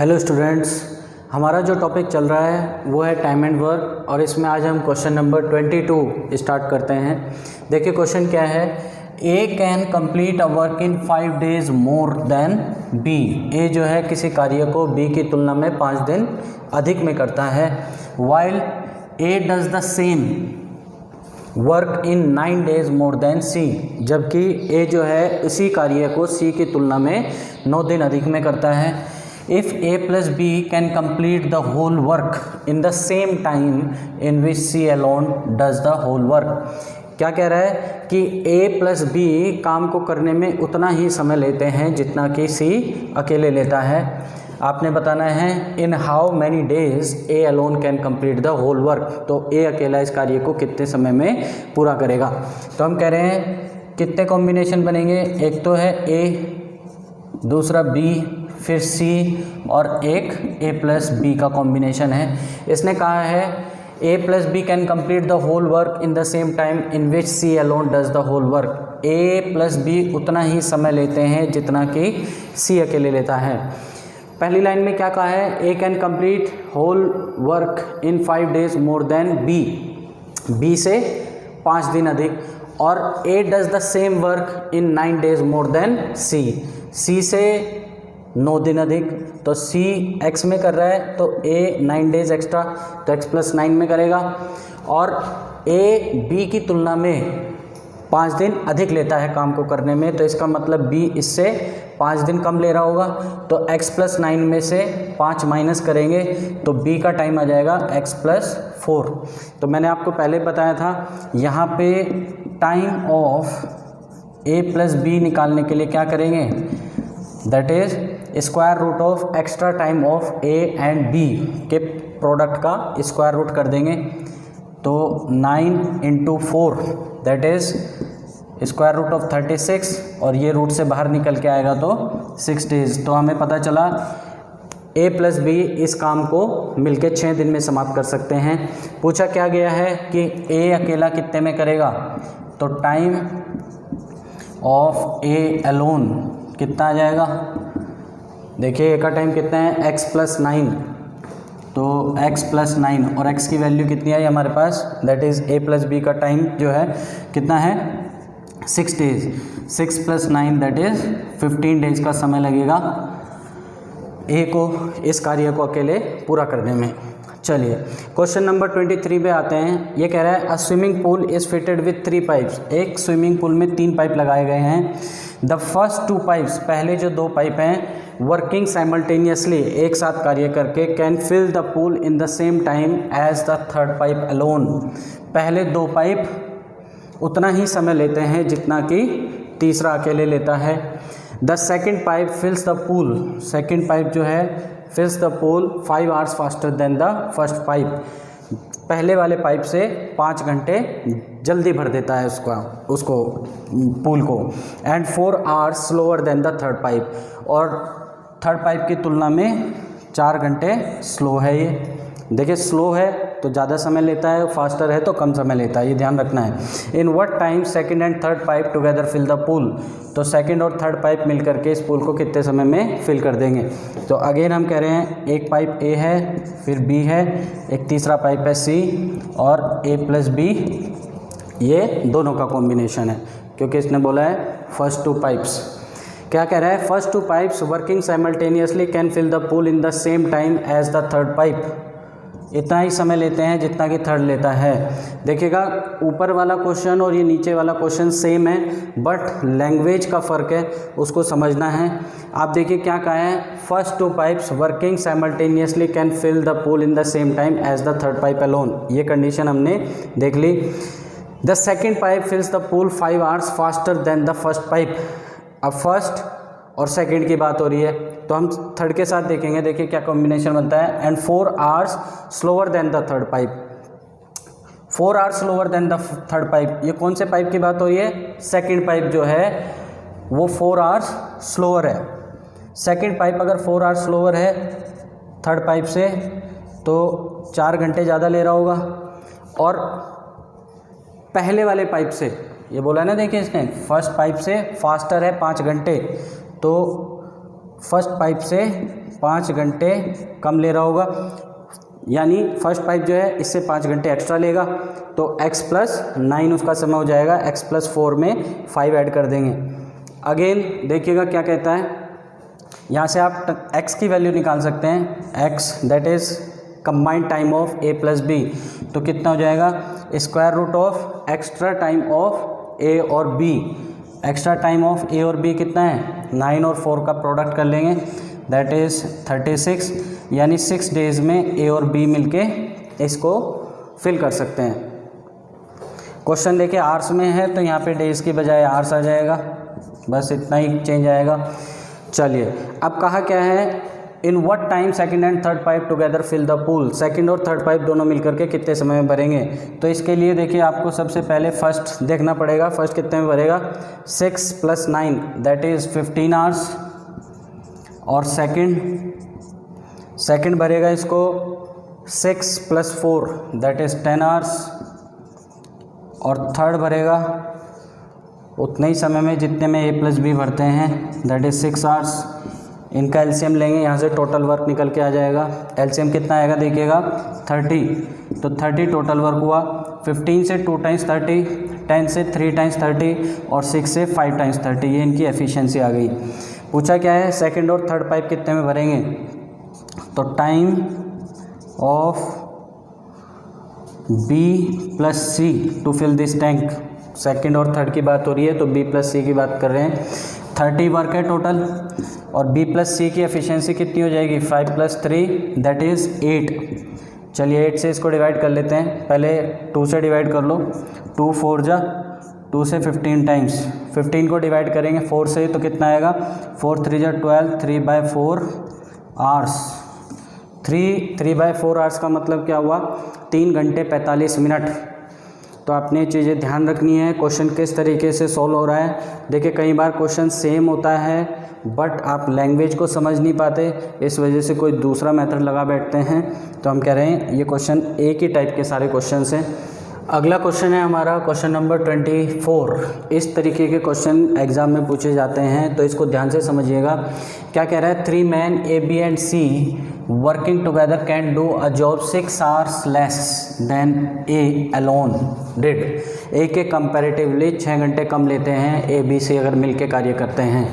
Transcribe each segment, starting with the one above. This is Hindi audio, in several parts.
हेलो स्टूडेंट्स, हमारा जो टॉपिक चल रहा है वो है टाइम एंड वर्क और इसमें आज हम क्वेश्चन नंबर 22 स्टार्ट करते हैं। देखिए क्वेश्चन क्या है। A can complete a work in 5 days more than B. A जो है किसी कार्य को बी की तुलना में 5 दिन अधिक में करता है। While A does the same work in 9 days more than C. जबकि ए जो है इसी कार्य को सी की तुलना में 9 दिन अधिक में करता है। If A plus B can complete the whole work in the same time in which C alone does the whole work। क्या कह रहा है कि A plus B काम को करने में उतना ही समय लेते हैं जितना कि C अकेले लेता है। आपने बताना है in how many days A alone can complete the whole work। तो A अकेला इस कार्य को कितने समय में पूरा करेगा। तो हम कह रहे हैं कितने कॉम्बिनेशन बनेंगे। एक तो है A, दूसरा B, फिर C और एक A प्लस बी का कॉम्बिनेशन है। इसने कहा है A plus B can complete the whole work in the same time in which C alone does the whole work. A plus B उतना ही समय लेते हैं जितना कि C अकेले लेता है। पहली लाइन में क्या कहा है, A can complete whole work in 5 days more than B से 5 दिन अधिक, और A does the same work in 9 days more than C से 9 दिन अधिक। तो C x में कर रहा है तो A 9 days एक्स्ट्रा तो x प्लस 9 में करेगा, और A B की तुलना में 5 दिन अधिक लेता है काम को करने में। तो इसका मतलब B इससे 5 दिन कम ले रहा होगा। तो x प्लस 9 में से 5 माइनस करेंगे तो B का टाइम आ जाएगा x प्लस 4। तो मैंने आपको पहले बताया था यहाँ पे time of A plus B निकालने के लिए क्या करेंगे, that is square root of extra time of A and B के प्रोडक्ट का स्क्वायर रूट कर देंगे। तो 9 into 4 that is square root of 36, और ये रूट से बाहर निकल के आएगा तो 6 days। तो हमें पता चला ए प्लस बी इस काम को मिलके 6 दिन में समाप्त कर सकते हैं। पूछा क्या गया है कि ए अकेला कितने में करेगा, तो टाइम ऑफ ए अलोन कितना आ जाएगा। देखिए ए का टाइम कितना है, x प्लस 9, तो x प्लस 9 और x की वैल्यू कितनी आई हमारे पास, that is a plus B का टाइम जो है कितना है 6 days। 6 plus 9 that is 15 days का समय लगेगा a को इस कार्य को अकेले पूरा करने में। चलिए क्वेश्चन नंबर 23 पे आते हैं। ये कह रहा है a swimming pool is fitted with 3 pipes. एक स्विमिंग पूल में 3 पाइप लगाए गए हैं। द फर्स्ट 2 पाइप्स, पहले जो 2 पाइप हैं, वर्किंग साइमल्टेनियसली, एक साथ कार्य करके, can fill the pool in the same time as the third pipe alone. पहले 2 पाइप उतना ही समय लेते हैं जितना कि तीसरा अकेले लेता है। The second pipe fills the pool, second pipe जो है फिल्स the pool 5 hours faster than the first pipe. पहले वाले पाइप से 5 घंटे जल्दी भर देता है उसको पूल को। And 4 hours slower then the third pipe, और थर्ड पाइप की तुलना में 4 घंटे स्लो है। ये देखिए स्लो है तो ज़्यादा समय लेता है, फास्टर है तो कम समय लेता है, ये ध्यान रखना है। In what time second and third pipe together fill the pool. तो सेकंड और थर्ड पाइप मिल करके इस पूल को कितने समय में फिल कर देंगे। तो अगेन हम कह रहे हैं एक पाइप ए है, फिर बी है, एक तीसरा पाइप है सी, और ए प्लस बी ये दोनों का कॉम्बिनेशन है, क्योंकि इसने बोला है फर्स्ट 2 पाइप्स। क्या कह रहा है, first 2 pipes working simultaneously can fill the pool in the same time as the third pipe. इतना ही समय लेते हैं जितना कि थर्ड लेता है। देखिएगा ऊपर वाला क्वेश्चन और ये नीचे वाला क्वेश्चन सेम है, बट लैंग्वेज का फ़र्क है, उसको समझना है। आप देखिए क्या कहा है, first 2 pipes working simultaneously can fill the pool in the same time as the third pipe alone. ये कंडीशन हमने देख ली। The second pipe fills the pool 5 hours faster than the first pipe. अब फर्स्ट और सेकंड की बात हो रही है तो हम थर्ड के साथ देखेंगे। देखिए क्या कॉम्बिनेशन बनता है, and 4 hours slower then the third pipe. 4 hours slower then the third pipe, ये कौन से पाइप की बात हो रही है, सेकंड पाइप जो है वो 4 hours स्लोअर है। सेकंड पाइप अगर 4 hours स्लोअर है थर्ड पाइप से तो 4 घंटे ज़्यादा ले रहा होगा, और पहले वाले पाइप से ये बोला ना, देखिए इसने फर्स्ट पाइप से फास्टर है 5 घंटे, तो फर्स्ट पाइप से 5 घंटे कम ले रहा होगा, यानी फर्स्ट पाइप जो है इससे 5 घंटे एक्स्ट्रा लेगा, तो x+9 उसका समय हो जाएगा। x+4 में 5 ऐड कर देंगे। अगेन देखिएगा क्या कहता है, यहाँ से आप x की वैल्यू निकाल सकते हैं। x that is combined time of a+b, तो कितना हो जाएगा, square root of extra time of a और b। Extra time of a और b कितना है, 9 और 4 का प्रोडक्ट कर लेंगे, दैट इज़ 36, यानी 6 डेज़ में a और b मिलके इसको फिल कर सकते हैं। क्वेश्चन देखिए आवर्स में है, तो यहाँ पे डेज़ की बजाय आवर्स आ जाएगा, बस इतना ही चेंज आएगा। चलिए अब कहा क्या है, in what time second and third pipe together fill the pool, second और थर्ड पाइप दोनों मिलकर के कितने समय में भरेंगे। तो इसके लिए देखिए आपको सबसे पहले फर्स्ट देखना पड़ेगा, फर्स्ट कितने में भरेगा, 6 + 9 दैट इज़ 15 आवर्स, और सेकंड भरेगा इसको 6 + 4 दैट इज़ 10 आवर्स, और थर्ड भरेगा उतने ही समय में जितने में a+b भरते हैं, दैट इज़ 6 आवर्स। इनका एलसीएम लेंगे, यहाँ से टोटल वर्क निकल के आ जाएगा। एलसीएम कितना आएगा देखिएगा, 30, तो 30 टोटल वर्क हुआ। 15 से 2 टाइम्स 30, 10 से 3 टाइम्स 30, और 6 से 5 टाइम्स 30, ये इनकी एफिशिएंसी आ गई। पूछा क्या है, सेकंड और थर्ड पाइप कितने में भरेंगे, तो time of B+C to fill this tank, second और थर्ड की बात हो रही है तो B+C की बात कर रहे हैं। 30 वर्क है टोटल, और B+C की एफिशिएंसी कितनी हो जाएगी, 5 + 3 दैट इज़ 8। चलिए 8 से इसको डिवाइड कर लेते हैं, पहले 2 से डिवाइड कर लो, 2 4 जा 2 से 15 टाइम्स, 15 को डिवाइड करेंगे 4 से तो कितना आएगा, 4 3 जा 12, 3/4 आवर्स। 3/4 आवर्स का मतलब क्या हुआ, 3 घंटे 45 मिनट। तो आपने चीज़ें ध्यान रखनी है, क्वेश्चन किस तरीके से सॉल्व हो रहा है। देखिए कई बार क्वेश्चन सेम होता है बट आप लैंग्वेज को समझ नहीं पाते, इस वजह से कोई दूसरा मेथड लगा बैठते हैं। तो हम कह रहे हैं ये क्वेश्चन एक ही टाइप के सारे क्वेश्चन हैं। अगला क्वेश्चन है हमारा क्वेश्चन नंबर 24। इस तरीके के क्वेश्चन एग्जाम में पूछे जाते हैं, तो इसको ध्यान से समझिएगा। क्या कह रहा है, 3 men A, B and C working together can do a job 6 hours less than A alone did. A के कंपैरेटिवली 6 घंटे कम लेते हैं A, B, C अगर मिलके कार्य करते हैं।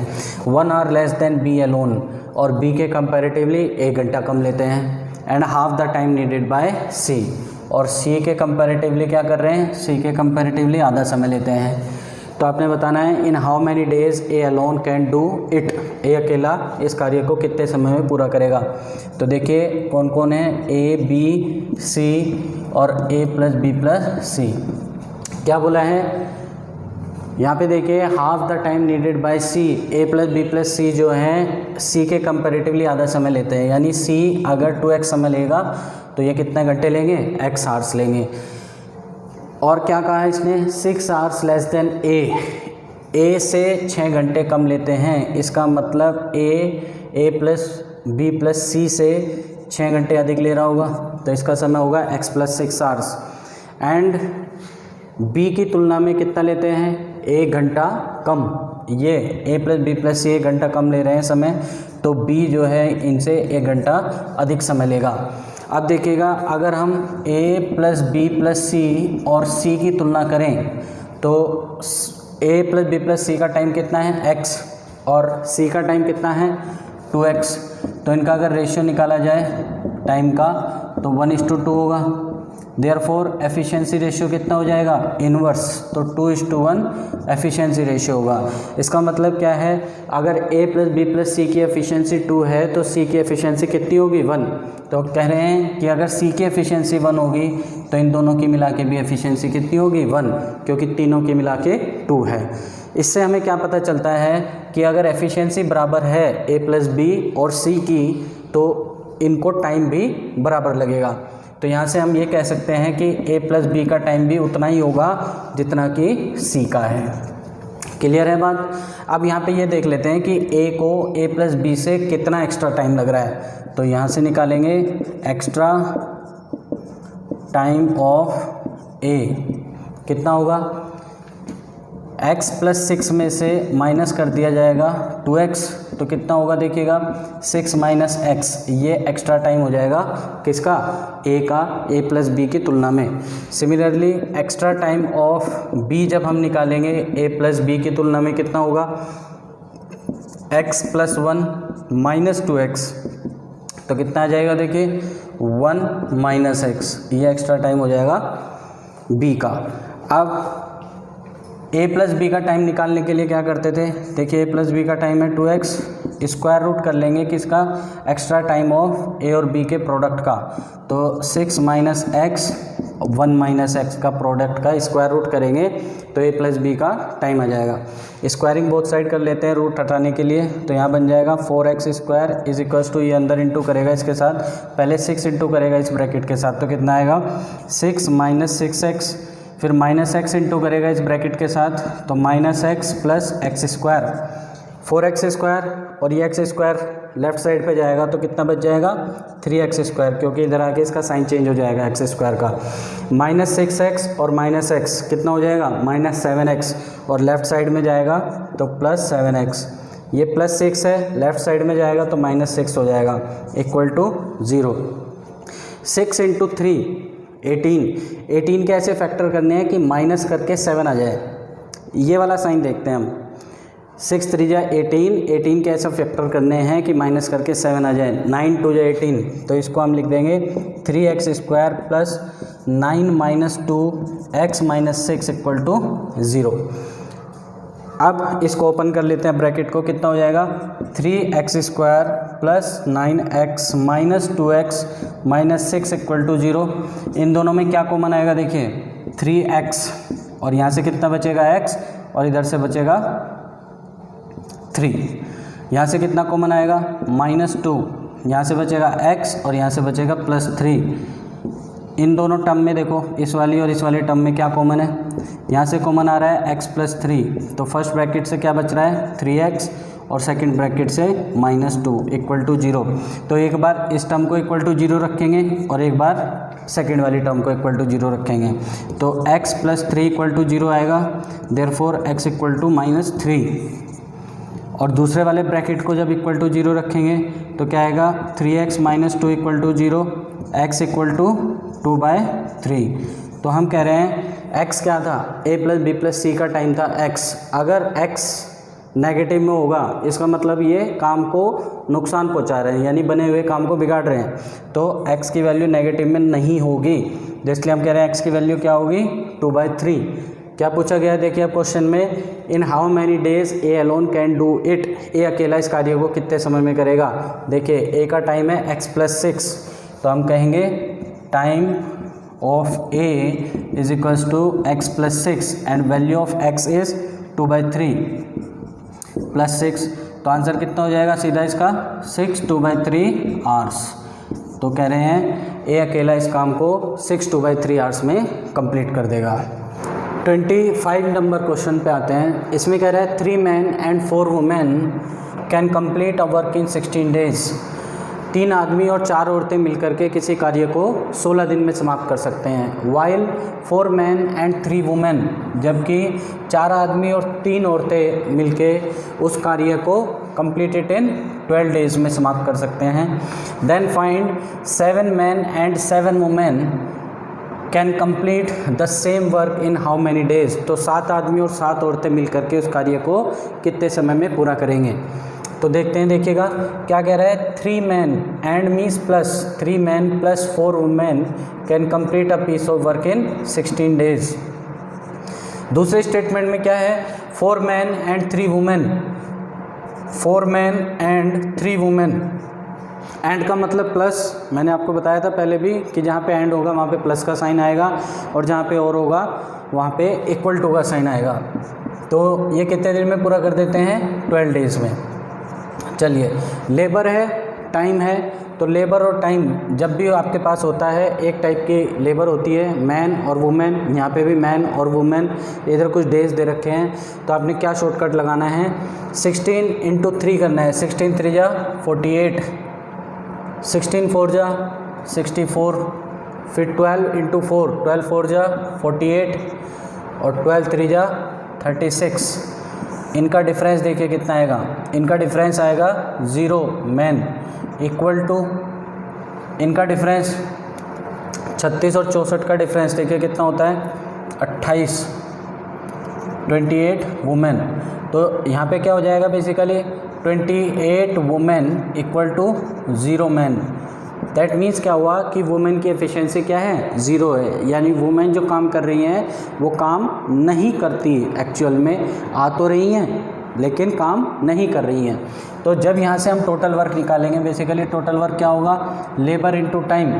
1 hour less than B alone, और B के कंपैरेटिवली 1 घंटा कम लेते हैं। And half the time needed bye C, और C के कंपैरेटिवली क्या कर रहे हैं, C के कंपैरेटिवली आधा समय लेते हैं। तो आपने बताना है इन how many days A alone can do it, A अकेला इस कार्य को कितने समय में पूरा करेगा। तो देखिए कौन कौन है, A, B, C और A + B + C। क्या बोला है यहाँ पे, देखिए half the time needed bye C, A + B + C जो है C के कंपैरेटिवली आधा समय लेते हैं, यानी C अगर 2x समय लेगा तो ये कितने घंटे लेंगे, x आवर्स लेंगे। और क्या कहा है इसने, 6 hours लेस देन A से 6 घंटे कम लेते हैं। इसका मतलब A + B + C से 6 घंटे अधिक ले रहा होगा, तो इसका समय होगा x + 6 hours। एंड B की तुलना में कितना लेते हैं, 1 घंटा कम। ये A + B + C 1 घंटा कम ले रहे हैं समय, तो B जो है इनसे 1 घंटा अधिक समय लेगा। अब देखिएगा अगर हम A + B + C और C की तुलना करें तो A + B + C का टाइम कितना है, x, और C का टाइम कितना है, 2x। तो इनका अगर रेशियो निकाला जाए टाइम का तो 1:2 होगा। देयरफॉर एफिशिएंसी रेशियो कितना हो जाएगा, इनवर्स, तो 2:1 एफिशिएंसी रेशियो होगा। इसका मतलब क्या है, अगर A + B + C की एफिशिएंसी 2 है तो C की एफिशिएंसी कितनी होगी, 1। तो कह रहे हैं कि अगर C की एफिशिएंसी 1 होगी तो इन दोनों की मिला के भी एफिशिएंसी कितनी होगी, 1, क्योंकि तीनों की मिला के 2 है। इससे हमें क्या पता चलता है कि अगर एफिशिएंसी बराबर है A + B और C की, तो इनको टाइम भी बराबर लगेगा। तो यहाँ से हम ये कह सकते हैं कि A + B का टाइम भी उतना ही होगा जितना कि C का है। क्लियर है बात। अब यहाँ पे ये देख लेते हैं कि A को A + B से कितना एक्स्ट्रा टाइम लग रहा है। तो यहाँ से निकालेंगे एक्स्ट्रा टाइम ऑफ A कितना होगा, x प्लस 6 में से माइनस कर दिया जाएगा 2x, तो कितना होगा देखिएगा 6 माइनस x, ये एक्स्ट्रा टाइम हो जाएगा किसका, a का, a प्लस बी की तुलना में। Similarly extra time of b जब हम निकालेंगे a प्लस बी की तुलना में कितना होगा, x प्लस 1 माइनस 2x, तो कितना आ जाएगा देखिए 1 माइनस x, ये एक्स्ट्रा टाइम हो जाएगा b का। अब a प्लस बी का टाइम निकालने के लिए क्या करते थे, देखिए a प्लस बी का टाइम है 2x, स्क्वायर रूट कर लेंगे किसका, एक्स्ट्रा टाइम ऑफ a और b के प्रोडक्ट का, तो 6 माइनस एक्स 1 माइनस एक्स का प्रोडक्ट का स्क्वायर रूट करेंगे तो a प्लस बी का टाइम आ जाएगा। स्क्वायरिंग बोथ साइड कर लेते हैं रूट हटाने के लिए, तो यहाँ बन जाएगा 4x square is equals to, ये अंदर इंटू करेगा इसके साथ, पहले 6 इंटू करेगा इस ब्रैकेट के साथ, तो कितना आएगा 6 माइनस 6x, फिर माइनस एक्स इंटू करेगा इस ब्रैकेट के साथ, तो minus x plus x square, 4x square, और ये एक्स स्क्वायर लेफ्ट साइड पे जाएगा तो कितना बच जाएगा 3x स्क्वायर, क्योंकि इधर आके इसका साइन चेंज हो जाएगा एक्स स्क्वायर का, माइनस 6x और माइनस एक्स कितना हो जाएगा माइनस 7x, और लेफ्ट साइड में जाएगा तो प्लस 7x, ये प्लस 6 है, लेफ्ट साइड में जाएगा तो माइनस 6 हो जाएगा इक्वल टू 0। 6 इंटू 3 18 के ऐसे फैक्टर करने हैं कि माइनस करके 7 आ जाए, ये वाला साइन देखते हैं हम, 6 3 जा 18 के ऐसे फैक्टर करने हैं कि माइनस करके 7 आ जाए, 9 2 जा 18, तो इसको हम लिख देंगे 3x square plus 9 minus 2x minus 6 equal to 0। अब इसको ओपन कर लेते हैं ब्रैकेट को, कितना हो जाएगा 3x square plus 9x minus 2x minus 6 equal to 0। इन दोनों में क्या कॉमन आएगा देखिए 3x, और यहाँ से कितना बचेगा x, और इधर से बचेगा 3, यहाँ से कितना कॉमन आएगा माइनस 2, यहाँ से बचेगा x, और यहाँ से बचेगा प्लस 3। इन दोनों टर्म में देखो, इस वाली और इस वाले टर्म में क्या कॉमन है, यहाँ से कॉमन आ रहा है x प्लस 3, तो फर्स्ट ब्रैकेट से क्या बच रहा है 3x, और सेकंड ब्रैकेट से माइनस 2 इक्वल टू 0। तो एक बार इस टर्म को इक्वल टू 0 रखेंगे और एक बार सेकंड वाली टर्म को इक्वल टू 0 रखेंगे, तो x प्लस 3 इक्वल टू 0 आएगा, therefore x equal to minus 3। और दूसरे वाले ब्रैकेट को जब इक्वल टू 0 रखेंगे तो क्या आएगा 3x minus 2 equal to 0, x equal to 2/3। तो हम कह रहे हैं x क्या था, a plus B plus C का टाइम था x, अगर x नेगेटिव में होगा इसका मतलब ये काम को नुकसान पहुंचा रहे हैं, यानी बने हुए काम को बिगाड़ रहे हैं, तो x की वैल्यू नेगेटिव में नहीं होगी, इसलिए हम कह रहे हैं x की वैल्यू क्या होगी 2/3। क्या पूछा गया है देखिए क्वेश्चन में, in how many days A alone can do it, A अकेला इस कार्य को कितने समय में करेगा। देखिए ए का टाइम है x प्लस 6, तो हम कहेंगे time of A is equals to x plus 6 and value of x is 2/3 plus 6, तो आंसर कितना हो जाएगा सीधा इसका 6 2/3 आवर्स। तो कह रहे हैं ए अकेला इस काम को 6 2/3 आवर्स में कंप्लीट कर देगा। 25 नंबर क्वेश्चन पे आते हैं, इसमें कह रहा है 3 man and 4 women can complete a work in 16 days. 3 आदमी और 4 औरतें मिलकर के किसी कार्य को 16 दिन में समाप्त कर सकते हैं। वाइल 4 मैन एंड 3 वुमेन, जबकि 4 आदमी और 3 औरतें मिलके उस कार्य को कंप्लीटेड इन 12 डेज में समाप्त कर सकते हैं। Then find 7 man and 7 women can complete the same work in how many days. तो 7 आदमी और 7 औरतें मिलकर के उस कार्य को कितने समय में पूरा करेंगे। तो देखते हैं, देखिएगा क्या कह रहा है, 3 man and means plus 3 man plus 4 women can complete a piece of work in 16 days. दूसरे स्टेटमेंट में क्या है, 4 man and 3 women, 4 man and 3 women. And का मतलब प्लस, मैंने आपको बताया था पहले भी कि जहाँ पे एंड होगा वहाँ पे प्लस का साइन आएगा, और जहाँ पे और होगा वहाँ पे इक्वल टू का साइन आएगा। तो ये कितने दिन में पूरा कर देते हैं 12 डेज में। चलिए, लेबर है, टाइम है, तो लेबर और टाइम जब भी आपके पास होता है, एक टाइप की लेबर होती है मैन और वुमेन, यहाँ पे भी मैन और वुमेन, इधर कुछ डेज दे रखे हैं, तो आपने क्या शॉर्टकट लगाना है, 16 इंटू 3 करना है, 16 3 जा 48, 16 4 जा 64, फिर 12 इंटू 4, 12 4 जा 48, और 12 3 जा 36, इनका डिफरेंस देखिए कितना आएगा, इनका डिफरेंस आएगा 0 मैन इक्वल टू इनका डिफरेंस 36 और 64 का डिफरेंस देखिए कितना होता है 28, 28 वुमेन। तो यहाँ पे क्या हो जाएगा basically 28 women equal to 0 man. That means क्या हुआ कि वुमेन की एफिशिएंसी क्या है 0 है, यानी वुमेन जो काम कर रही हैं वो काम नहीं करती एक्चुअल में, आ तो रही हैं लेकिन काम नहीं कर रही हैं। तो जब यहाँ से हम टोटल वर्क निकालेंगे बेसिकली टोटल वर्क क्या होगा लेबर इनटू टाइम,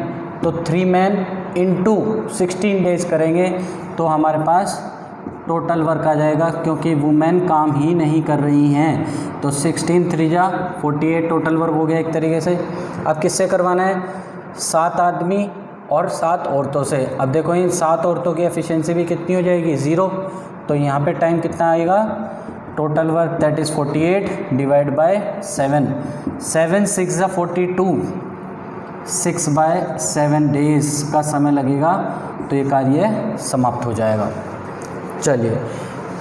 तो 3 मैन इनटू 16 डेज करेंगे तो हमारे पास टोटल वर्क आ जाएगा, क्योंकि वुमेन काम ही नहीं कर रही हैं। तो 16 3 जा 48 टोटल वर्क हो गया एक तरीके से। अब किससे करवाना है 7 आदमी और 7 औरतों से। अब देखो इन 7 औरतों की एफिशिएंसी भी कितनी हो जाएगी 0, तो यहाँ पे टाइम कितना आएगा total work that is 48 divide by 7, 7 6 जा 42, 6/7 डेज का समय लगेगा, तो ये कार्य समाप्त हो जाएगा। चलिए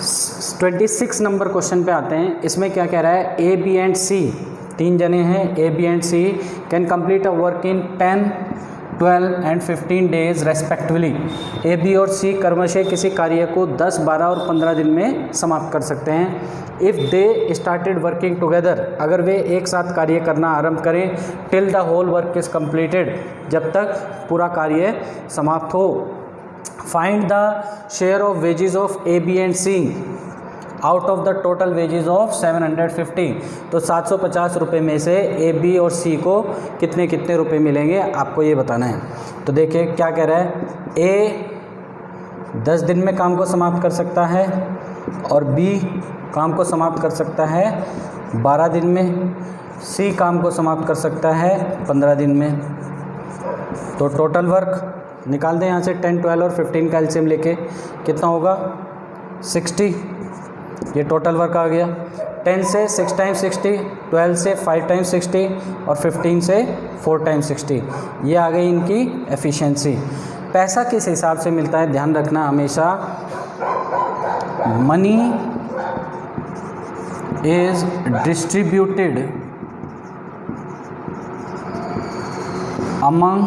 26 नंबर क्वेश्चन पे आते हैं। इसमें क्या कह रहा है ए बी एंड सी, 3 जने हैं A B and C can complete a work in 10, 12 and 15 days respectively. A B और सी क्रमशः किसी कार्य को 10, 12 और 15 दिन में समाप्त कर सकते हैं। If they started working together, अगर वे एक साथ कार्य करना आरंभ करें till the whole work is completed, जब तक पूरा कार्य समाप्त हो। Find the share of wages of A B and C out of the total wages of 750। तो 750 रुपये में से ए बी और सी को कितने कितने रुपए मिलेंगे आपको ये बताना है। तो देखिए क्या कह रहा है ए 10 दिन में काम को समाप्त कर सकता है और बी काम को समाप्त कर सकता है 12 दिन में, सी काम को समाप्त कर सकता है 15 दिन में। तो टोटल वर्क निकाल दें यहाँ से 10, 12 और 15 का एलसीएम लेके कितना होगा 60, ये टोटल वर्क आ गया। 10 से 6 टाइम्स 60, 12 से 5 टाइम्स 60 और 15 से 4 टाइम्स 60, ये आ गई इनकी एफिशिएंसी। पैसा किस हिसाब से मिलता है ध्यान रखना हमेशा, money is distributed among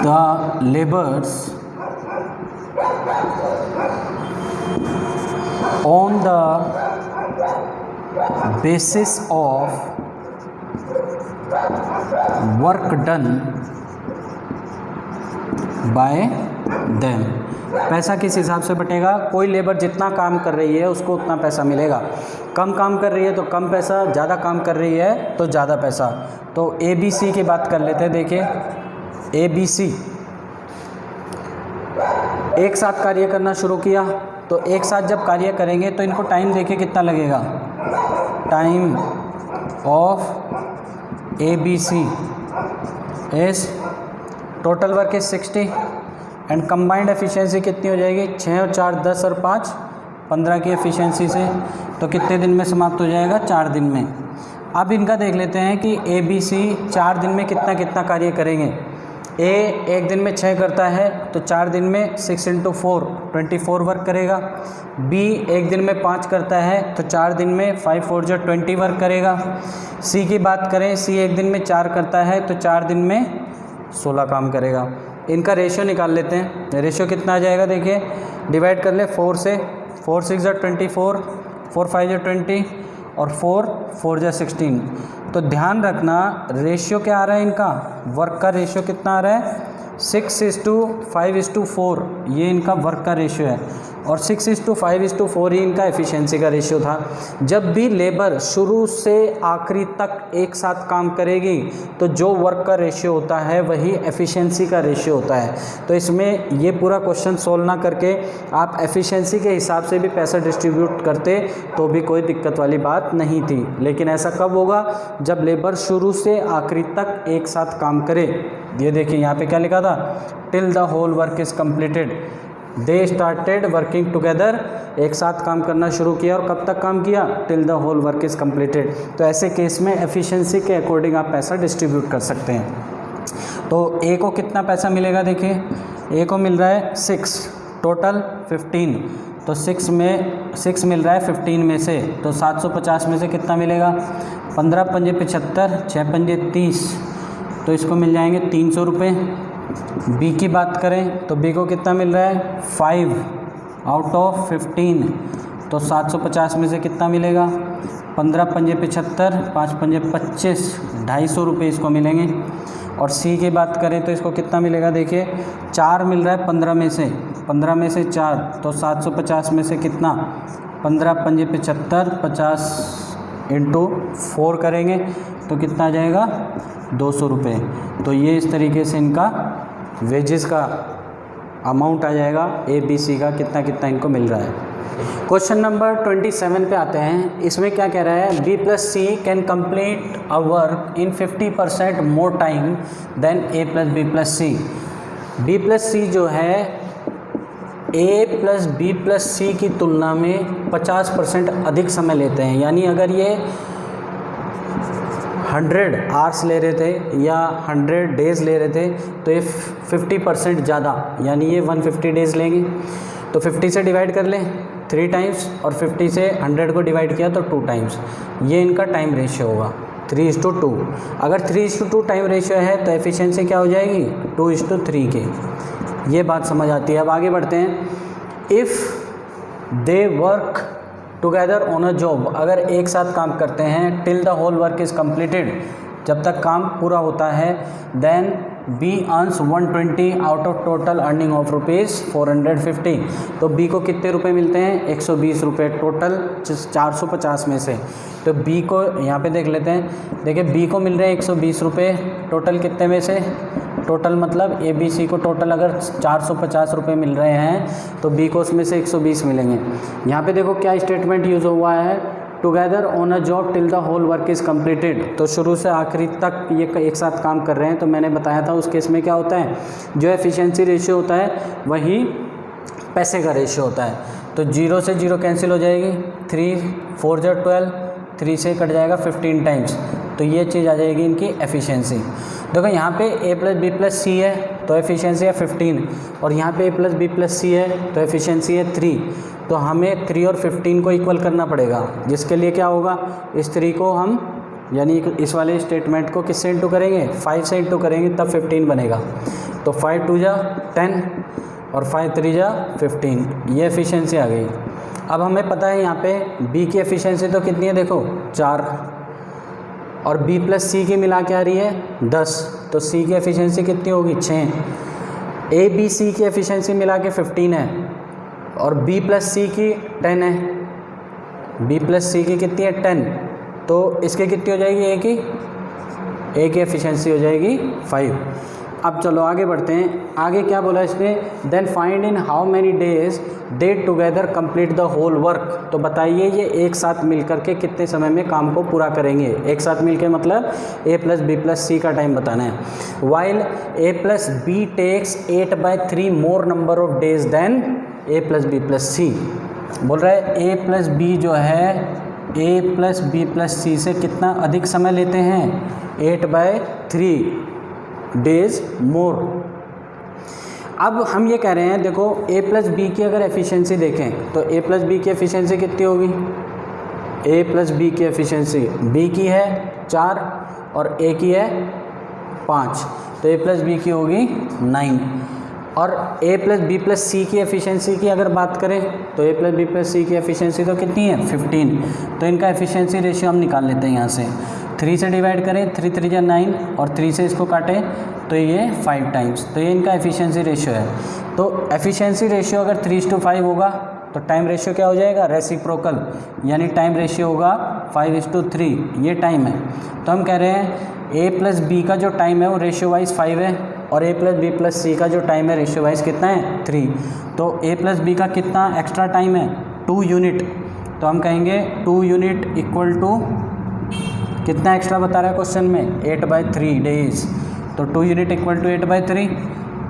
the laborers on the basis of work done by them। पैसा किस हिसाब से बटेगा, कोई लेबर जितना काम कर रही है उसको उतना पैसा मिलेगा, कम काम कर रही है तो कम पैसा, ज़्यादा काम कर रही है तो ज़्यादा पैसा। तो ए बी सी की बात कर लेते हैं। देखिए ए बी सी एक साथ कार्य करना शुरू किया, तो एक साथ जब कार्य करेंगे तो इनको टाइम देखिए कितना लगेगा, time of A B C is total work is 60 and combined efficiency कितनी हो जाएगी 6 और 4 10 और 5 15 की एफिशिएंसी से, तो कितने दिन में समाप्त हो जाएगा 4 दिन में। अब इनका देख लेते हैं कि ए बी सी 4 दिन में कितना कितना कार्य करेंगे। ए एक दिन में 6 करता है तो 4 दिन में 6 × 4 24 वर्क करेगा। बी एक दिन में 5 करता है तो 4 दिन में 5 4 जो 20 वर्क करेगा। सी की बात करें, सी एक दिन में 4 करता है तो 4 दिन में 16 काम करेगा। इनका रेशियो निकाल लेते हैं। रेशियो कितना आ जाएगा देखिए, डिवाइड कर ले 4 से, 4 6 जो 24, 4 5 जो 20 और 4 4 जो 16। तो ध्यान रखना रेशियो क्या आ रहा है इनका, वर्क का रेशियो कितना आ रहा है 6:5:4, ये इनका वर्क का रेशियो है और 6:5:4 ही इनका एफिशिएंसी का रेशियो था। जब भी लेबर शुरू से आखिरी तक एक साथ काम करेगी तो जो वर्क का रेशियो होता है वही एफिशिएंसी का रेशियो होता है। तो इसमें ये पूरा क्वेश्चन सोल्व ना करके आप एफिशिएंसी के हिसाब से भी पैसा डिस्ट्रीब्यूट करते तो भी कोई दिक्कत वाली बात नहीं थी। लेकिन ऐसा कब होगा, जब लेबर शुरू से आखिरी तक एक साथ काम करे। ये देखिए यहाँ पे क्या लिखा था, till the whole work is completed, they started working together, एक साथ काम करना शुरू किया और कब तक काम किया, till the whole work is completed. तो ऐसे केस में एफिशिएंसी के अकॉर्डिंग आप पैसा डिस्ट्रीब्यूट कर सकते हैं। तो ए को कितना पैसा मिलेगा, देखिए ए को मिल रहा है 6 टोटल 15, तो 6 मिल रहा है 15 में से, तो 750 में से कितना मिलेगा? 15 पंजे 75, 6 पंजे 30, तो इसको मिल जाएंगे 300 रुपये। बी की बात करें तो बी को कितना मिल रहा है? 5 आउट ऑफ 15, तो 750 में से कितना मिलेगा? 15 पंजे 75, 5 पंजे 25, 250 रुपये इसको मिलेंगे। और सी की बात करें तो इसको कितना मिलेगा? देखिए 4 मिल रहा है 15 में से, 15 में से 4, तो 750 में से कितना? 15 पंजे 75, 50 इंटू 4 करेंगे तो कितना आ जाएगा? 200 रुपये। तो ये इस तरीके से इनका वेजेस का अमाउंट आ जाएगा, ए बी सी का कितना कितना इनको मिल रहा है। क्वेश्चन नंबर 27 पे आते हैं। इसमें क्या कह रहा है? B plus C can complete a work in 50% more time than A plus B plus C. B plus C जो है A plus B plus C की तुलना में 50% अधिक समय लेते हैं। यानी अगर ये 100 आवर्स ले रहे थे या 100 डेज़ ले रहे थे तो ये 50% ज़्यादा, यानी ये 150 डेज़ लेंगे। तो 50 से डिवाइड कर लें 3 टाइम्स, और 50 से 100 को डिवाइड किया तो 2 टाइम्स। ये इनका टाइम रेशियो होगा 3:2। अगर 3:2 टाइम रेशियो है तो एफिशिएंसी क्या हो जाएगी? 2:3 के। ये बात समझ आती है। अब आगे बढ़ते हैं। If they work together on a job, अगर एक साथ काम करते हैं till the whole work is completed, जब तक काम पूरा होता है, then B earns 120 out of total earning of ₹450। तो बी को कितने रुपए मिलते हैं? 120 रुपये टोटल 450 में से। तो बी को यहाँ पे देख लेते हैं। देखिए बी को मिल रहे हैं 120 रुपये टोटल, कितने में से? टोटल मतलब ए बी सी को टोटल अगर 450 रुपये मिल रहे हैं तो बी को उसमें से 120 मिलेंगे। यहाँ पे देखो क्या स्टेटमेंट यूज़ हुआ है? Together on a job till the whole work is completed. तो शुरू से आखिरी तक ये एक साथ काम कर रहे हैं। तो मैंने बताया था उस केस में क्या होता है? जो एफिशिएंसी रेशियो होता है वही पैसे का रेशियो होता है। तो 0 से 0 कैंसिल हो जाएगी, 3 4 जा 12, 3 से कट जाएगा 15 टाइम्स। तो ये चीज़ आ जाएगी इनकी एफिशिएंसी। देखो यहाँ पे ए प्लस बी प्लस सी है तो एफिशिएंसी है 15, और यहाँ पे ए प्लस बी प्लस सी है तो एफिशिएंसी है 3। तो हमें 3 और 15 को इक्वल करना पड़ेगा, जिसके लिए क्या होगा? इस 3 को हम यानी इस वाले स्टेटमेंट को किससे इंटू करेंगे? 5 से इंटू करेंगे तब 15 बनेगा। तो 5 2 जा 10 और 5 3 जा 15, ये एफिशिएंसी आ गई। अब हमें पता है यहाँ पे बी की एफिशिएंसी तो कितनी है? देखो 4, और बी प्लस सी की मिला के आ रही है 10, तो सी की एफिशिएंसी कितनी होगी? 6। ए बी सी की एफिशिएंसी मिला के 15 है, और बी प्लस सी की 10 है। बी प्लस सी की कितनी है? 10। तो इसकी कितनी हो जाएगी? ए की एफिशिएंसी हो जाएगी 5। अब चलो आगे बढ़ते हैं। आगे क्या बोला इसने? Then find in how many days they together complete the whole work. तो बताइए ये एक साथ मिल करके कितने समय में काम को पूरा करेंगे? एक साथ मिल के मतलब A plus B plus C का टाइम बताना है। While A plus B takes 8/3 more number of days than A plus B plus C. बोल रहा है ए प्लस बी जो है A plus B plus C से कितना अधिक समय लेते हैं? 8/3 डेज मोर। अब हम ये कह रहे हैं, देखो ए प्लस बी की अगर एफिशिएंसी देखें तो ए प्लस बी की एफिशिएंसी कितनी होगी? ए प्लस बी की एफिशिएंसी बी की है 4 और ए की है 5, तो ए प्लस बी की होगी 9। और ए प्लस बी प्लस सी की एफिशिएंसी की अगर बात करें तो A plus B plus C की एफिशिएंसी तो कितनी है? 15। तो इनका एफिशिएंसी रेशियो हम निकाल लेते हैं यहाँ से। 3 से डिवाइड करें, 3 3 जा 9, और 3 से इसको काटें तो ये 5 टाइम्स। तो ये इनका एफिशिएंसी रेशियो है। तो एफिशिएंसी रेशियो अगर 3:5 होगा तो टाइम रेशियो क्या हो जाएगा? रेसिप्रोकल, यानी टाइम रेशियो होगा 5:3। ये टाइम है। तो हम कह रहे हैं ए प्लस बी का जो टाइम है वो रेशियो वाइज 5 है, और ए प्लस बी प्लस सी का जो टाइम है रेशियो वाइज कितना है? 3। तो ए प्लस बी का कितना एक्स्ट्रा टाइम है? 2 यूनिट। तो हम कहेंगे 2 यूनिट इक्वल टू कितना एक्स्ट्रा बता रहा है क्वेश्चन में? 8/3 डेज। तो 2 यूनिट इक्वल टू 8/3।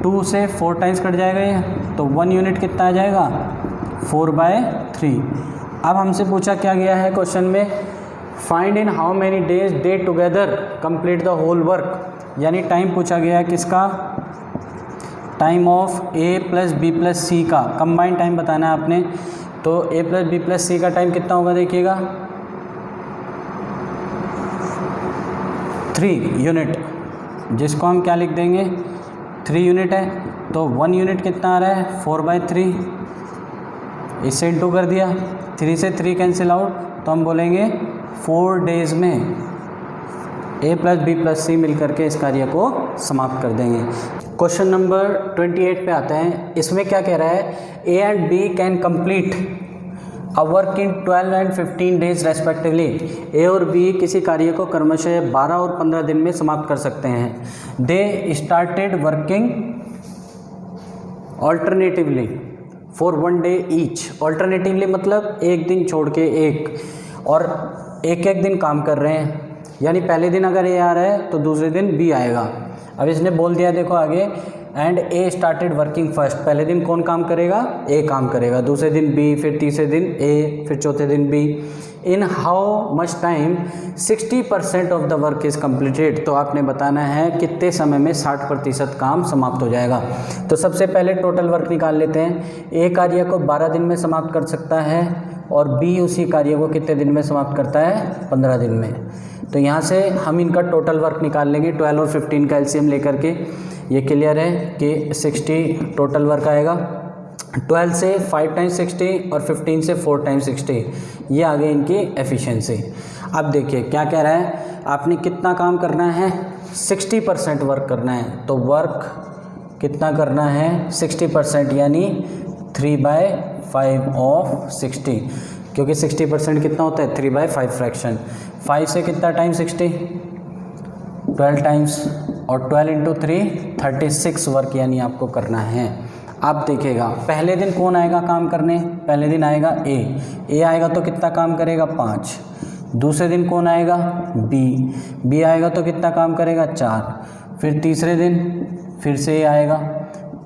2 से 4 टाइम्स कट जाएगा ये, तो 1 यूनिट कितना आ जाएगा? 4/3। अब हमसे पूछा क्या गया है क्वेश्चन में? Find in how many days they together complete the whole work, यानी टाइम पूछा गया है किसका? Time of A plus B plus C का कंबाइंड टाइम बताना है आपने। तो A plus B plus C का टाइम कितना होगा देखिएगा 3 यूनिट, जिसको हम क्या लिख देंगे 3 यूनिट है। तो 1 यूनिट कितना आ रहा है 4/3, इससे इंटू कर दिया, 3 से 3 कैंसिल आउट, तो हम बोलेंगे 4 डेज़ में ए प्लस बी प्लस सी मिल करके इस कार्य को समाप्त कर देंगे। क्वेश्चन नंबर 28 पे आते हैं। इसमें क्या कह रहा है, A and B can complete a work in 12 and 15 days respectively. A और बी किसी कार्य को क्रमशः 12 और 15 दिन में समाप्त कर सकते हैं। दे started working alternatively for 1 day each. Alternatively मतलब एक दिन छोड़ के एक, और एक एक दिन काम कर रहे हैं, यानी पहले दिन अगर ए आ रहा है तो दूसरे दिन बी आएगा। अब इसने बोल दिया देखो आगे, and A started working first. पहले दिन कौन काम करेगा, ए काम करेगा, दूसरे दिन बी, फिर तीसरे दिन ए, फिर चौथे दिन B. In how much time 60% of the work is completed. तो आपने बताना है कितने समय में 60% काम समाप्त हो जाएगा। तो सबसे पहले टोटल वर्क निकाल लेते हैं। ए कार्य को 12 दिन में समाप्त कर सकता है और बी उसी कार्य को कितने दिन में समाप्त करता है 15 दिन में। तो यहाँ से हम इनका टोटल वर्क निकाल लेंगे 12 और 15 का एलसीएम लेकर के। ये क्लियर है कि 60 टोटल वर्क आएगा। 12 से 5 टाइम्स 60 और 15 से 4 टाइम्स 60, ये आ गई इनकी एफिशिएंसी। अब देखिए क्या कह रहा है, आपने कितना काम करना है 60% वर्क करना है। तो वर्क कितना करना है 60%, यानी 3/5 ऑफ 60, क्योंकि 60% कितना होता है 3/5 फ्रैक्शन। 5 से कितना टाइम 60, 12 टाइम्स, और 12 इंटू 3 36 वर्क यानी आपको करना है। आप देखिएगा पहले दिन कौन आएगा काम करने, पहले दिन आएगा ए आएगा तो कितना काम करेगा 5। दूसरे दिन कौन आएगा बी आएगा तो कितना काम करेगा 4। फिर तीसरे दिन फिर से ए आएगा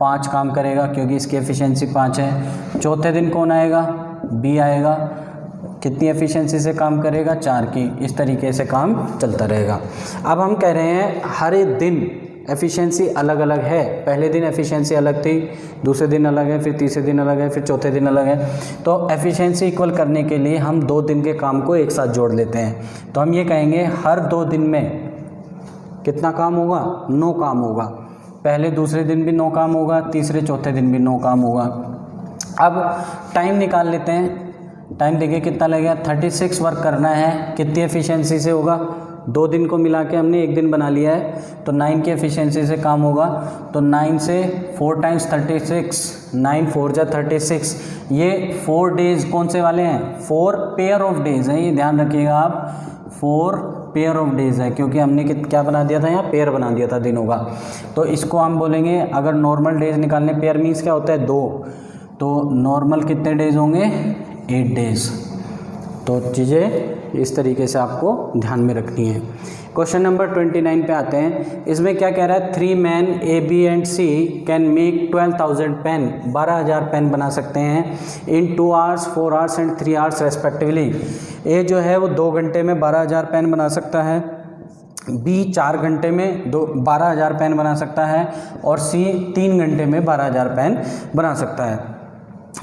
5 काम करेगा क्योंकि इसकी एफिशिएंसी 5 है। चौथे दिन कौन आएगा बी आएगा, कितनी एफिशिएंसी से काम करेगा 4 की। इस तरीके से काम चलता रहेगा। अब हम कह रहे हैं हर एक दिन एफिशिएंसी अलग अलग है। पहले दिन एफिशिएंसी अलग थी, दूसरे दिन अलग है, फिर तीसरे दिन अलग है, फिर चौथे दिन अलग है। तो एफिशिएंसी इक्वल करने के लिए हम 2 दिन के काम को एक साथ जोड़ लेते हैं। तो हम ये कहेंगे हर 2 दिन में कितना काम होगा 9 काम होगा। पहले दूसरे दिन भी 9 काम होगा, तीसरे चौथे दिन भी 9 काम होगा। अब टाइम निकाल लेते हैं। टाइम देखिए कितना लगेगा 36 वर्क करना है, कितनी एफिशिएंसी से होगा 2 दिन को मिला के हमने 1 दिन बना लिया है, तो 9 की एफिशिएंसी से काम होगा। तो 9 से 4 टाइम्स 36, 9 4 जा 36। ये 4 डेज़ कौन से वाले हैं 4 पेयर ऑफ डेज़ हैं, ये ध्यान रखिएगा आप 4 पेयर ऑफ डेज़ है, क्योंकि हमने क्या बना दिया था यहाँ पेयर बना दिया था दिनों का। तो इसको हम बोलेंगे अगर नॉर्मल डेज़ निकालने, पेयर मीन्स क्या होता है 2, तो नॉर्मल कितने डेज़ होंगे 8 डेज़। तो चीज़ें इस तरीके से आपको ध्यान में रखनी है। क्वेश्चन नंबर 29 पे आते हैं। इसमें क्या कह रहा है 3 man A B and C can make 12,000 pen, 12,000 pen बना सकते हैं in 2 hours 4 hours and 3 hours respectively. A जो है वो 2 घंटे में 12,000 पेन बना सकता है, बी 4 घंटे में 12,000 पेन बना सकता है, और सी 3 घंटे में 12,000 पेन बना सकता है।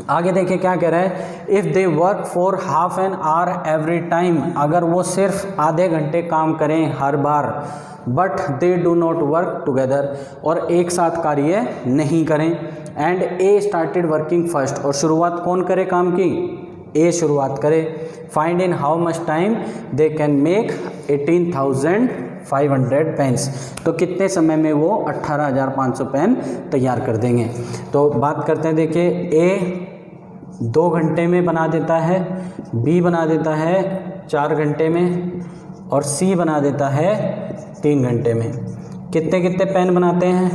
आगे देखिए क्या कह रहा है, if they work for half an hour every time, अगर वो सिर्फ आधे घंटे काम करें हर बार, but they do not work together, और एक साथ कार्य नहीं करें, and A started working first, और शुरुआत कौन करे काम की ए शुरुआत करे, find in how much time they can make 18,500 pens, तो कितने समय में वो 18,500 पेन तैयार कर देंगे। तो बात करते हैं, देखिए ए 2 घंटे में बना देता है, बी बना देता है 4 घंटे में, और सी बना देता है 3 घंटे में। कितने कितने पेन बनाते हैं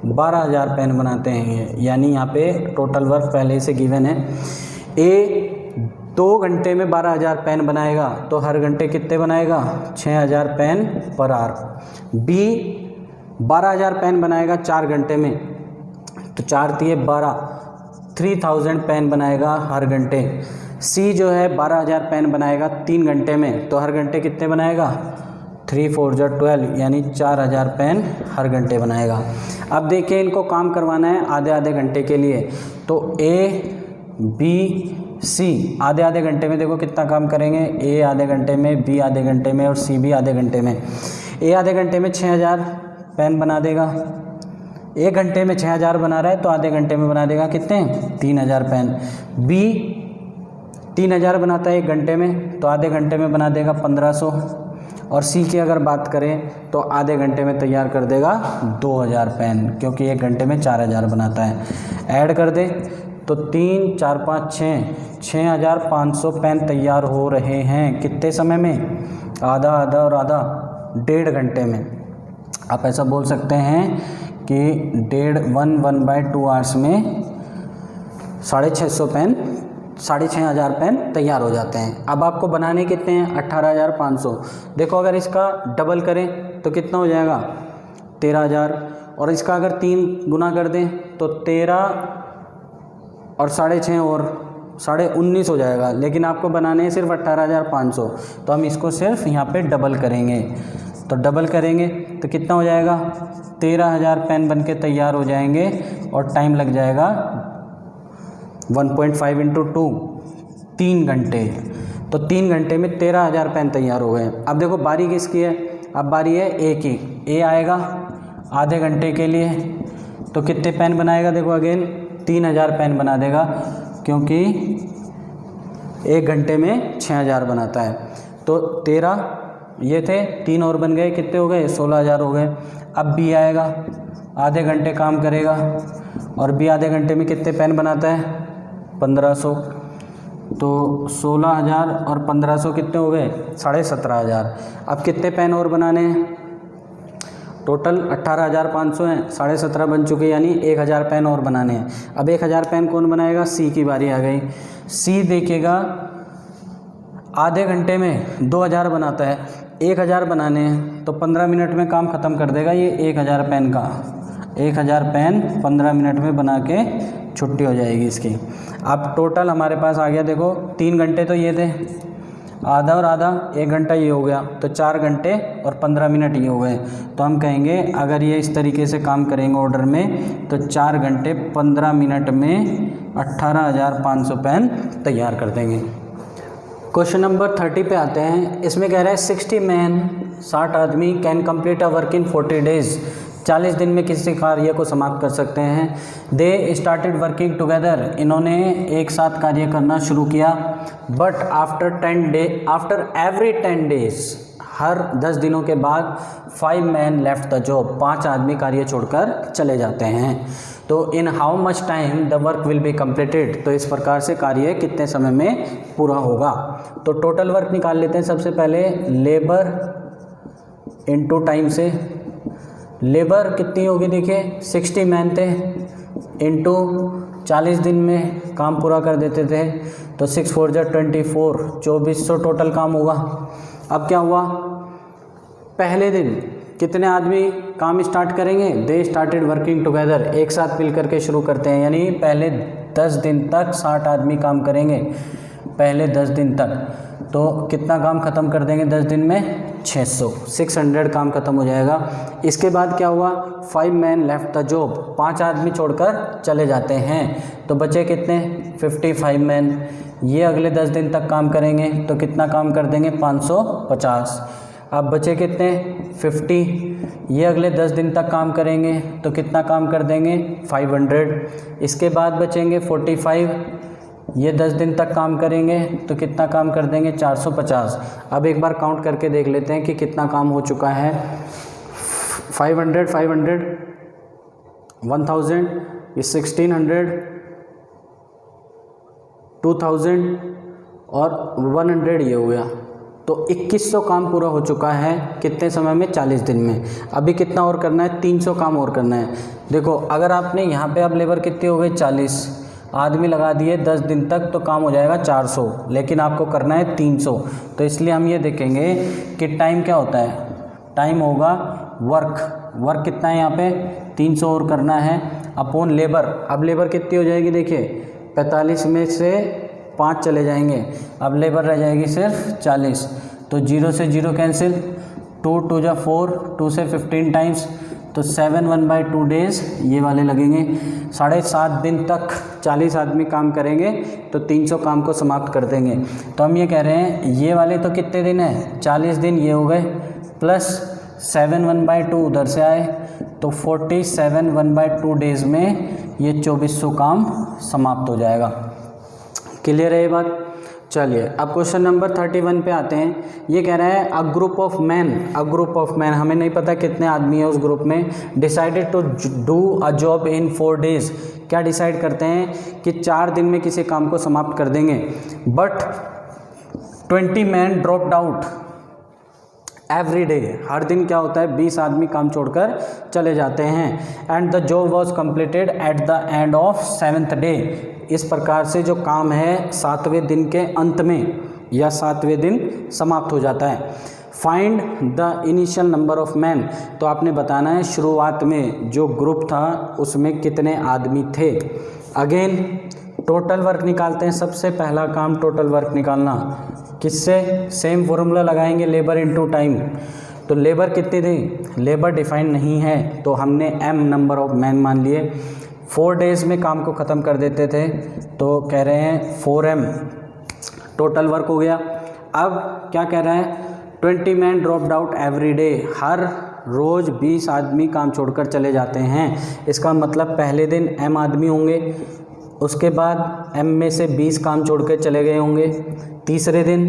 12,000 पेन बनाते हैं ये, यानी यहाँ पे टोटल वर्क पहले से गिवन है। ए 2 घंटे में 12,000 पेन बनाएगा, तो हर घंटे कितने बनाएगा 6,000 pen per hour. B 12,000 pen बनाएगा 4 घंटे में, तो 4 तिये 12, 3,000 पेन बनाएगा हर घंटे। सी जो है 12,000 पेन बनाएगा 3 घंटे में, तो हर घंटे कितने बनाएगा 3 4 जा 12 यानी 4000 पेन हर घंटे बनाएगा। अब देखिए इनको काम करवाना है आधे आधे घंटे के लिए, तो A B C आधे आधे घंटे में देखो कितना काम करेंगे, A आधे घंटे में, B आधे घंटे में और C भी आधे घंटे में। A आधे घंटे में 6000 पेन बना देगा, 1 घंटे में 6000 बना रहा है तो आधे घंटे में बना देगा कितने 3000 पेन। B 3000 बनाता है 1 घंटे में तो आधे घंटे में बना देगा 1500। और C की अगर बात करें तो आधे घंटे में तैयार कर देगा 2000 पेन, क्योंकि 1 घंटे में 4000 बनाता है। ऐड कर दे तो 3 4 5 6 6500 पेन तैयार हो रहे हैं कितने समय में, आधा आधा और आधा 1.5 घंटे में। आप ऐसा बोल सकते हैं कि 1/2 आवर्स में 650 पेन 6500 पेन तैयार हो जाते हैं। अब आपको बनाने कितने हैं 18500। देखो अगर इसका डबल करें तो कितना हो जाएगा 13000, और इसका अगर 3 गुना कर दें तो 13 और 6.5 और 19.5 हो जाएगा, लेकिन आपको बनाने हैं सिर्फ 18500, तो हम इसको सिर्फ यहाँ पे डबल करेंगे। तो डबल करेंगे तो कितना हो जाएगा 13000 पेन बन के तैयार हो जाएंगे, और टाइम लग जाएगा 1.5 × 2 3 घंटे। तो 3 घंटे में 13000 पेन तैयार हो गए। अब देखो बारी किसकी है, अब बारी है A की। A आएगा आधे घंटे के लिए तो कितने पेन बनाएगा, देखो अगेन 3000 पेन बना देगा, क्योंकि 1 घंटे में 6000 बनाता है। तो 13 ये थे, 3 और बन गए, कितने हो गए 16000 हो गए। अब B आएगा आधे घंटे काम करेगा, और B आधे घंटे में कितने पेन बनाता है 1500। तो 16000 और 1500 कितने हो गए 17500। अब कितने पेन और बनाने हैं, टोटल 18500 हैं, 17.5 बन चुके, यानी 1000 पेन और बनाने हैं। अब 1000 पेन कौन बनाएगा, C की बारी आ गई। C देखेगा आधे घंटे में 2000 बनाता है, 1000 बनाने हैं तो 15 मिनट में काम ख़त्म कर देगा ये 1000 पेन का। 1000 पेन 15 मिनट में बना के छुट्टी हो जाएगी इसकी। अब टोटल हमारे पास आ गया, देखो 3 घंटे तो ये थे, आधा और आधा 1 घंटा ये हो गया, तो 4 घंटे और 15 मिनट ये हो गए। तो हम कहेंगे अगर ये इस तरीके से काम करेंगे ऑर्डर में तो 4 घंटे 15 मिनट में 18500 पेन तैयार कर देंगे। क्वेश्चन नंबर 30 पे आते हैं। इसमें कह रहा है 60 मैन 60 आदमी can complete a work in 40 days, 40 दिन में किसी कार्य को समाप्त कर सकते हैं। दे स्टार्टेड वर्किंग टुगेदर, इन्होंने एक साथ कार्य करना शुरू किया। बट आफ्टर एवरी 10 डेज, हर 10 दिनों के बाद 5 मैन लेफ्ट द जॉब, 5 आदमी कार्य छोड़कर चले जाते हैं। तो इन how much time the work will be completed, तो इस प्रकार से कार्य कितने समय में पूरा होगा। तो टोटल वर्क निकाल लेते हैं। सबसे पहले लेबर इनटू टाइम से, लेबर कितनी होगी, देखिए 60 मैन थे इनटू 40 दिन में काम पूरा कर देते थे, तो 6 4 जा 24, 2400 टोटल काम होगा। अब क्या हुआ, पहले दिन कितने आदमी काम स्टार्ट करेंगे, दे स्टार्टेड वर्किंग टुगेदर, एक साथ मिल करके शुरू करते हैं, यानी पहले 10 दिन तक 60 आदमी काम करेंगे पहले 10 दिन तक। तो कितना काम ख़त्म कर देंगे 10 दिन में, 600 काम ख़त्म हो जाएगा। इसके बाद क्या हुआ, 5 मैन लेफ्ट द जॉब, 5 आदमी छोड़कर चले जाते हैं, तो बचे कितने 55 मैन। ये अगले 10 दिन तक काम करेंगे तो कितना काम कर देंगे 550। अब बचे कितने 50, ये अगले 10 दिन तक काम करेंगे तो कितना काम कर देंगे 500। इसके बाद बचेंगे 45, ये 10 दिन तक काम करेंगे तो कितना काम कर देंगे 450। अब एक बार काउंट करके देख लेते हैं कि कितना काम हो चुका है। 500 500 1000, ये 1600, 2000 और 100 ये हो गया। तो 2100 काम पूरा हो चुका है कितने समय में, 40 दिन में। अभी कितना और करना है, 300 काम और करना है। देखो अगर आपने यहाँ पे अब लेबर कितनी हो गई 40 आदमी लगा दिए 10 दिन तक तो काम हो जाएगा 400, लेकिन आपको करना है 300। तो इसलिए हम ये देखेंगे कि टाइम क्या होता है, टाइम होगा वर्क कितना है यहाँ पे 300 और करना है अपॉन लेबर। अब लेबर कितनी हो जाएगी, देखिए 45 में से 5 चले जाएंगे, अब लेबर रह जाएगी सिर्फ 40, तो 0 से 0 कैंसिल, 2 2 जा 4, 2 से 15 टाइम्स, तो 7 1/2 डेज़ ये वाले लगेंगे। 7.5 दिन तक 40 आदमी काम करेंगे तो 300 काम को समाप्त कर देंगे। तो हम ये कह रहे हैं ये वाले तो कितने दिन है, 40 दिन ये हो गए, प्लस 7 1/2 उधर से आए, तो 47 1/2 डेज़ में ये 2400 काम समाप्त हो जाएगा। क्लियर है ये बात? चलिए अब क्वेश्चन नंबर 31 पे आते हैं। ये कह रहा है अ ग्रुप ऑफ मैन, हमें नहीं पता कितने आदमी है उस ग्रुप में, decided to do a job in 4 days. क्या डिसाइड करते हैं कि 4 दिन में किसी काम को समाप्त कर देंगे, but 20 man dropped out every day. हर दिन क्या होता है, 20 आदमी काम छोड़कर चले जाते हैं। And the job was completed at the end of 7th day. इस प्रकार से जो काम है 7वें दिन के अंत में या 7वें दिन समाप्त हो जाता है। Find the initial number of man, तो आपने बताना है शुरुआत में जो ग्रुप था उसमें कितने आदमी थे। अगेन टोटल वर्क निकालते हैं। सबसे पहला काम टोटल वर्क निकालना, किससे? सेम फॉर्मूला लगाएंगे, लेबर इनटू टाइम। तो लेबर कितनी थी, लेबर डिफाइन नहीं है तो हमने m नंबर ऑफ मैन मान लिए। 4 डेज़ में काम को ख़त्म कर देते थे तो कह रहे हैं 4m टोटल वर्क हो गया। अब क्या कह रहा है, 20 man dropped out every day, हर रोज़ 20 आदमी काम छोड़कर चले जाते हैं। इसका मतलब पहले दिन m आदमी होंगे, उसके बाद m में से 20 काम छोड़ कर चले गए होंगे। तीसरे दिन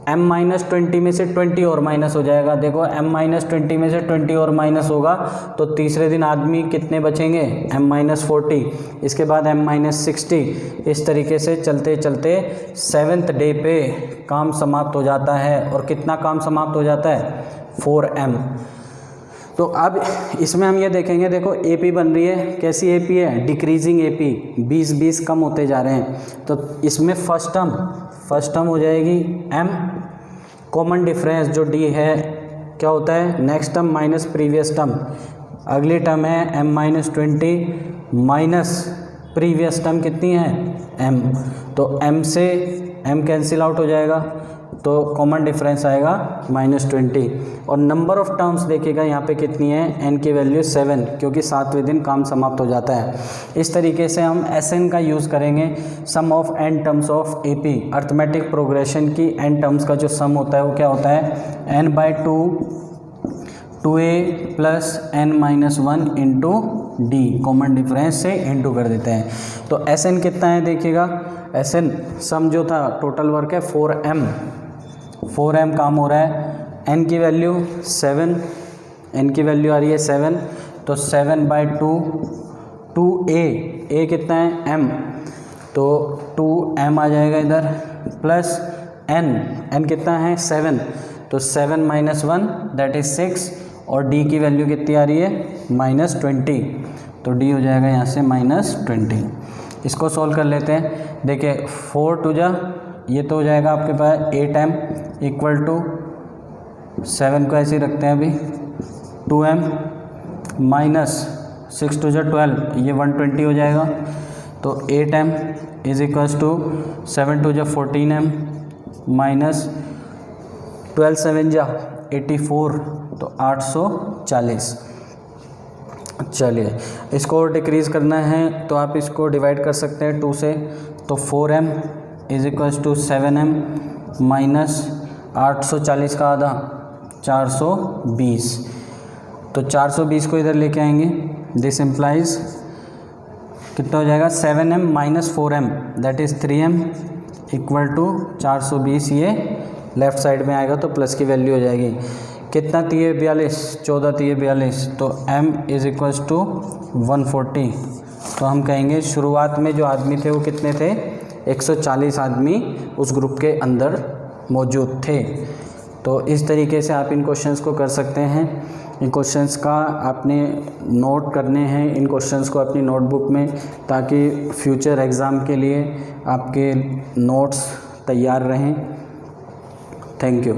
m-20 में से 20 और माइनस हो जाएगा। देखो m-20 में से 20 और माइनस होगा तो तीसरे दिन आदमी कितने बचेंगे, m-40, इसके बाद m-60। इस तरीके से चलते चलते 7th डे पे काम समाप्त हो जाता है। और कितना काम समाप्त हो जाता है, 4m। तो अब इसमें हम ये देखेंगे, देखो AP बन रही है, कैसी AP है, डिक्रीजिंग AP, 20 कम होते जा रहे हैं। तो इसमें फर्स्ट टर्म हो जाएगी m, कॉमन डिफरेंस जो D है क्या होता है, next term minus previous term. अगली टर्म है m-20 माइनस प्रीवियस टर्म कितनी है, m। तो m से m कैंसिल आउट हो जाएगा तो कॉमन डिफरेंस आएगा -20। और नंबर ऑफ़ टर्म्स देखिएगा यहाँ पे कितनी है, n की वैल्यू 7, क्योंकि 7वें दिन काम समाप्त हो जाता है। इस तरीके से हम Sn का यूज़ करेंगे, sum of n terms of AP। Arithmetic progression की n टर्म्स का जो सम होता है वो क्या होता है, n/2 2a plus n-1 into D, common difference से इंटू कर देते हैं। तो Sn कितना है देखिएगा, Sn सम जो था टोटल वर्क है 4m काम हो रहा है। n की वैल्यू 7, n की वैल्यू आ रही है 7, तो 7/2 2a कितना है, m, तो 2m आ जाएगा इधर, प्लस n कितना है 7, तो 7 - 1 दैट इज़ 6, और d की वैल्यू कितनी आ रही है, -20, तो d हो जाएगा यहाँ से -20। इसको सॉल्व कर लेते हैं। देखिए 4 2 जा, ये तो हो जाएगा आपके पास 8m इक्वल टू 7 को ऐसे ही रखते हैं अभी, 2m माइनस 6 2 जा 12, ये 120 हो जाएगा। तो 8m इज इक्वल्स टू 7 2 जा 14m माइनस 12 7 जा 84, तो 840। चलिए इसको और डिक्रीज़ करना है तो आप इसको डिवाइड कर सकते हैं 2 से, तो 4m is equals to 7m minus 840 का आधा 420, तो 420 को इधर लेके आएंगे। दिस इम्प्लाइज कितना हो जाएगा, 7m minus 4m that is 3m equal to 420, ये लेफ़्ट साइड में आएगा तो प्लस की वैल्यू हो जाएगी। कितना 3 42, 14 3 42, तो m इज़ इक्वल्स टू 140। तो हम कहेंगे शुरुआत में जो आदमी थे वो कितने थे, 140 आदमी उस ग्रुप के अंदर मौजूद थे। तो इस तरीके से आप इन क्वेश्चंस को कर सकते हैं। इन क्वेश्चंस का आपने नोट करने हैं, इन क्वेश्चंस को अपनी नोटबुक में, ताकि फ्यूचर एग्ज़ाम के लिए आपके नोट्स तैयार रहें। Thank you.